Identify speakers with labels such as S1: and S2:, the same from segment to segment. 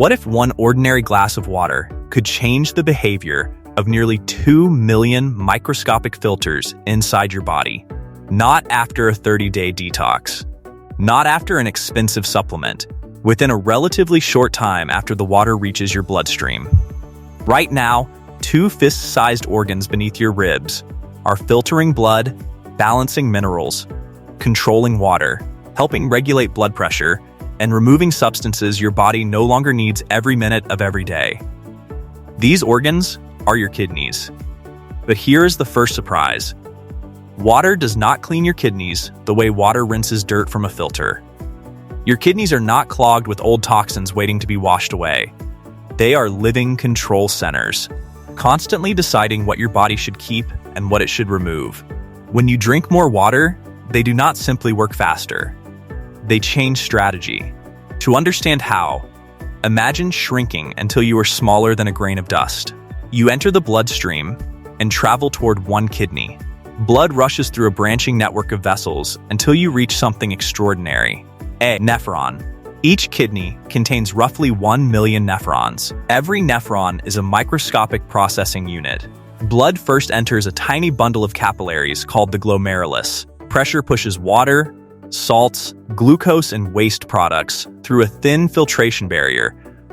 S1: What if one ordinary glass of water could change the behavior of nearly 2 million microscopic filters inside your body? Not after a 30-day detox. Not after an expensive supplement. Within a relatively short time after the water reaches your bloodstream. Right now, 2 fist-sized organs beneath your ribs are filtering blood, balancing minerals, controlling water, helping regulate blood pressure, and removing substances your body no longer needs every minute of every day. These organs are your kidneys. But here is the first surprise. Water does not clean your kidneys the way water rinses dirt from a filter. Your kidneys are not clogged with old toxins waiting to be washed away. They are living control centers, constantly deciding what your body should keep and what it should remove. When you drink more water, they do not simply work faster. They change strategy. To understand how, imagine shrinking until you are smaller than a grain of dust. You enter the bloodstream and travel toward one kidney. Blood rushes through a branching network of vessels until you reach something extraordinary. A nephron. Each kidney contains roughly 1 million nephrons. Every nephron is a microscopic processing unit. Blood first enters a tiny bundle of capillaries called the glomerulus. Pressure pushes water, salts, glucose, and waste products through a thin filtration barrier,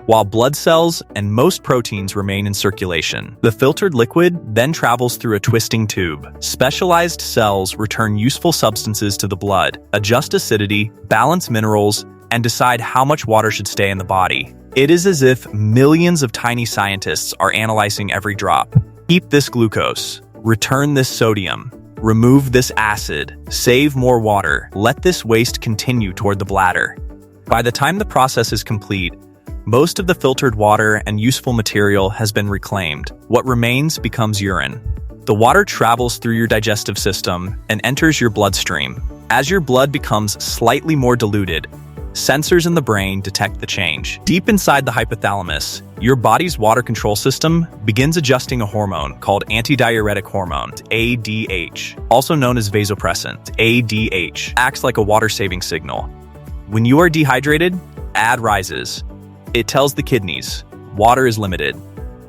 S1: while blood cells and most proteins remain in circulation. The filtered liquid then travels through a twisting tube. Specialized cells return useful substances to the blood, adjust acidity, balance minerals, and decide how much water should stay in the body. It is as if millions of tiny scientists are analyzing every drop. Keep this glucose, return this sodium, remove this acid, save more water, let this waste continue toward the bladder. By the time the process is complete, most of the filtered water and useful material has been reclaimed. What remains becomes urine. The water travels through your digestive system and enters your bloodstream. As your blood becomes slightly more diluted, sensors in the brain detect the change. Deep inside the hypothalamus, your body's water control system begins adjusting a hormone called antidiuretic hormone, ADH, also known as vasopressin. ADH acts like a water-saving signal. When you are dehydrated, AD rises. It tells the kidneys, water is limited.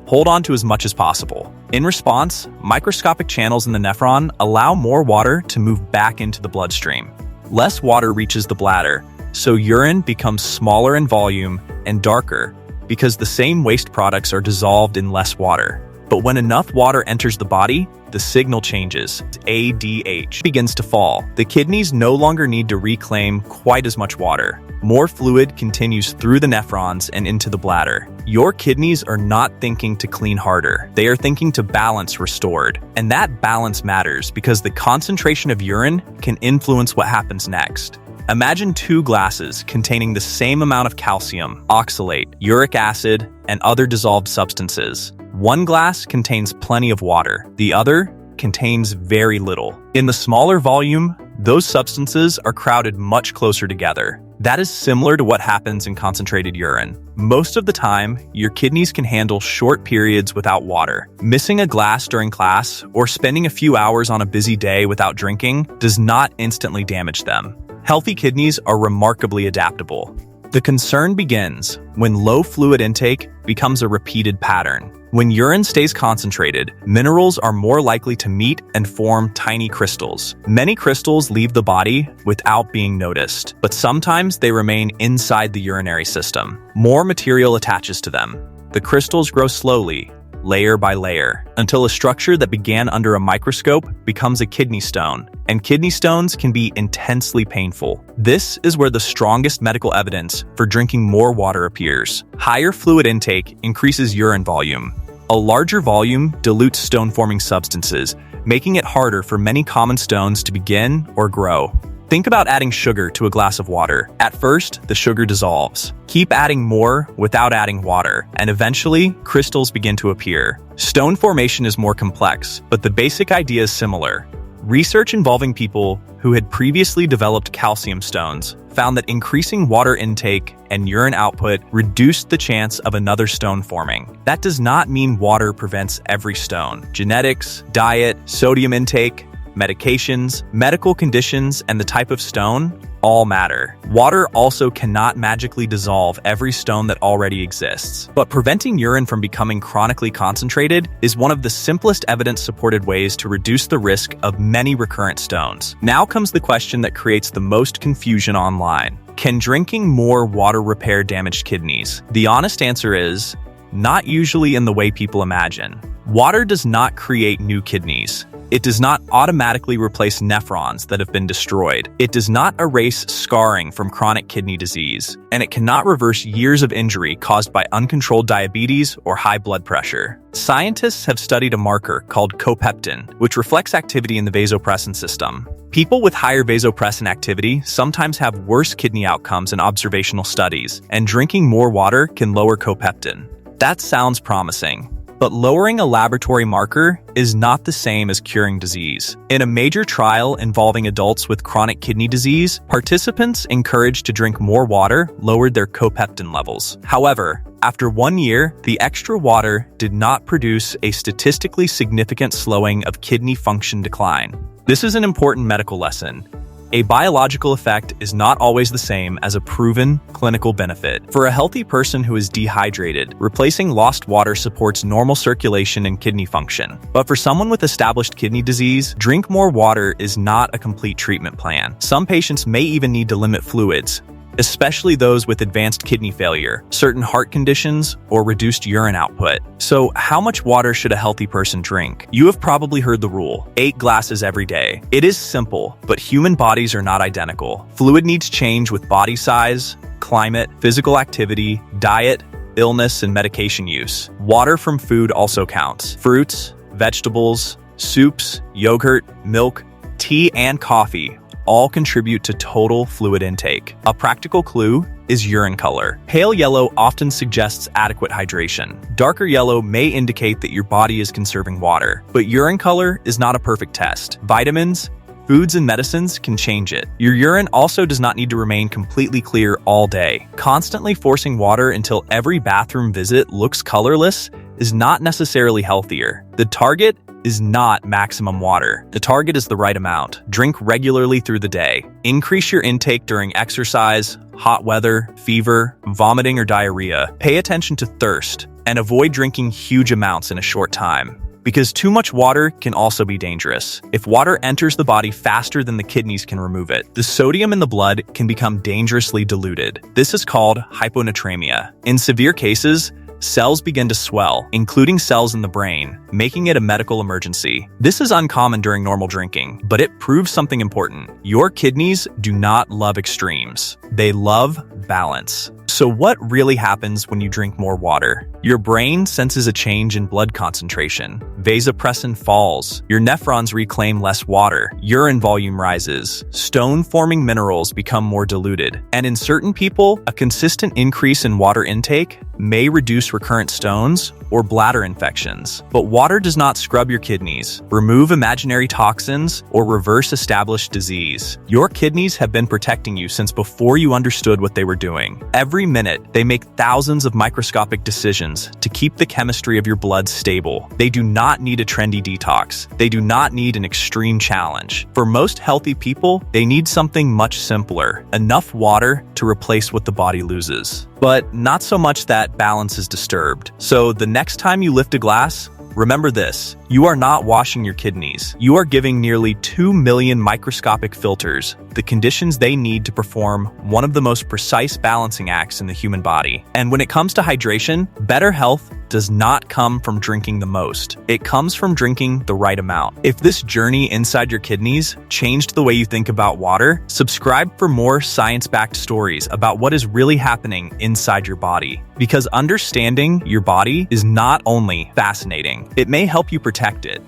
S1: Hold on to as much as possible. In response, microscopic channels in the nephron allow more water to move back into the bloodstream. Less water reaches the bladder, so urine becomes smaller in volume and darker because the same waste products are dissolved in less water. But when enough water enters the body, the signal changes. ADH begins to fall. The kidneys no longer need to reclaim quite as much water. More fluid continues through the nephrons and into the bladder. Your kidneys are not thinking to clean harder. They are thinking to balance restored. And that balance matters because the concentration of urine can influence what happens next. Imagine 2 glasses containing the same amount of calcium, oxalate, uric acid, and other dissolved substances. One glass contains plenty of water. The other contains very little. In the smaller volume, those substances are crowded much closer together. That is similar to what happens in concentrated urine. Most of the time, your kidneys can handle short periods without water. Missing a glass during class or spending a few hours on a busy day without drinking does not instantly damage them. Healthy kidneys are remarkably adaptable. The concern begins when low fluid intake becomes a repeated pattern. When urine stays concentrated, minerals are more likely to meet and form tiny crystals. Many crystals leave the body without being noticed, but sometimes they remain inside the urinary system. More material attaches to them. The crystals grow slowly, layer by layer, until a structure that began under a microscope becomes a kidney stone, and kidney stones can be intensely painful. This is where the strongest medical evidence for drinking more water appears. Higher fluid intake increases urine volume. A larger volume dilutes stone-forming substances, making it harder for many common stones to begin or grow. Think about adding sugar to a glass of water. At first, the sugar dissolves. Keep adding more without adding water, and eventually, crystals begin to appear. Stone formation is more complex, but the basic idea is similar. Research involving people who had previously developed calcium stones found that increasing water intake and urine output reduced the chance of another stone forming. That does not mean water prevents every stone. Genetics, diet, sodium intake, medications, medical conditions, and the type of stone all matter. Water also cannot magically dissolve every stone that already exists. But preventing urine from becoming chronically concentrated is one of the simplest evidence-supported ways to reduce the risk of many recurrent stones. Now comes the question that creates the most confusion online. Can drinking more water repair damaged kidneys? The honest answer is, not usually in the way people imagine. Water does not create new kidneys. It does not automatically replace nephrons that have been destroyed. It does not erase scarring from chronic kidney disease, and it cannot reverse years of injury caused by uncontrolled diabetes or high blood pressure. Scientists have studied a marker called Copeptin, which reflects activity in the vasopressin system. People with higher vasopressin activity sometimes have worse kidney outcomes in observational studies, and drinking more water can lower Copeptin. That sounds promising. But lowering a laboratory marker is not the same as curing disease. In a major trial involving adults with chronic kidney disease, participants encouraged to drink more water lowered their Copeptin levels. However, after 1 year, the extra water did not produce a statistically significant slowing of kidney function decline. This is an important medical lesson. A biological effect is not always the same as a proven clinical benefit. For a healthy person who is dehydrated, replacing lost water supports normal circulation and kidney function. But for someone with established kidney disease, drink more water is not a complete treatment plan. Some patients may even need to limit fluids, especially those with advanced kidney failure, certain heart conditions, or reduced urine output. So, how much water should a healthy person drink? You have probably heard the rule, 8 glasses every day. It is simple, but human bodies are not identical. Fluid needs change with body size, climate, physical activity, diet, illness, and medication use. Water from food also counts. Fruits, vegetables, soups, yogurt, milk, tea, and coffee all contribute to total fluid intake. A practical clue is urine color. Pale yellow often suggests adequate hydration. Darker yellow may indicate that your body is conserving water, but urine color is not a perfect test. Vitamins, foods, and medicines can change it. Your urine also does not need to remain completely clear all day. Constantly forcing water until every bathroom visit looks colorless is not necessarily healthier. The target is not maximum water. The target is the right amount. Drink regularly through the day. Increase your intake during exercise, hot weather, fever, vomiting, or diarrhea. Pay attention to thirst and avoid drinking huge amounts in a short time, because too much water can also be dangerous. If water enters the body faster than the kidneys can remove it, the sodium in the blood can become dangerously diluted. This is called hyponatremia. In severe cases, cells begin to swell, including cells in the brain, making it a medical emergency. This is uncommon during normal drinking, but it proves something important. Your kidneys do not love extremes. They love balance. So what really happens when you drink more water? Your brain senses a change in blood concentration. Vasopressin falls. Your nephrons reclaim less water. Urine volume rises. Stone-forming minerals become more diluted. And in certain people, a consistent increase in water intake may reduce recurrent stones or bladder infections. But water does not scrub your kidneys, remove imaginary toxins, or reverse established disease. Your kidneys have been protecting you since before you understood what they were doing. Every minute, they make thousands of microscopic decisions to keep the chemistry of your blood stable. They do not need a trendy detox. They do not need an extreme challenge. For most healthy people, they need something much simpler: enough water to replace what the body loses. But not so much that balance is disturbed. So the next time you lift a glass, remember this: you are not washing your kidneys. You are giving nearly 2 million microscopic filters the conditions they need to perform one of the most precise balancing acts in the human body. And when it comes to hydration, better health does not come from drinking the most. It comes from drinking the right amount. If this journey inside your kidneys changed the way you think about water, subscribe for more science-backed stories about what is really happening inside your body. Because understanding your body is not only fascinating, it may help you protect it.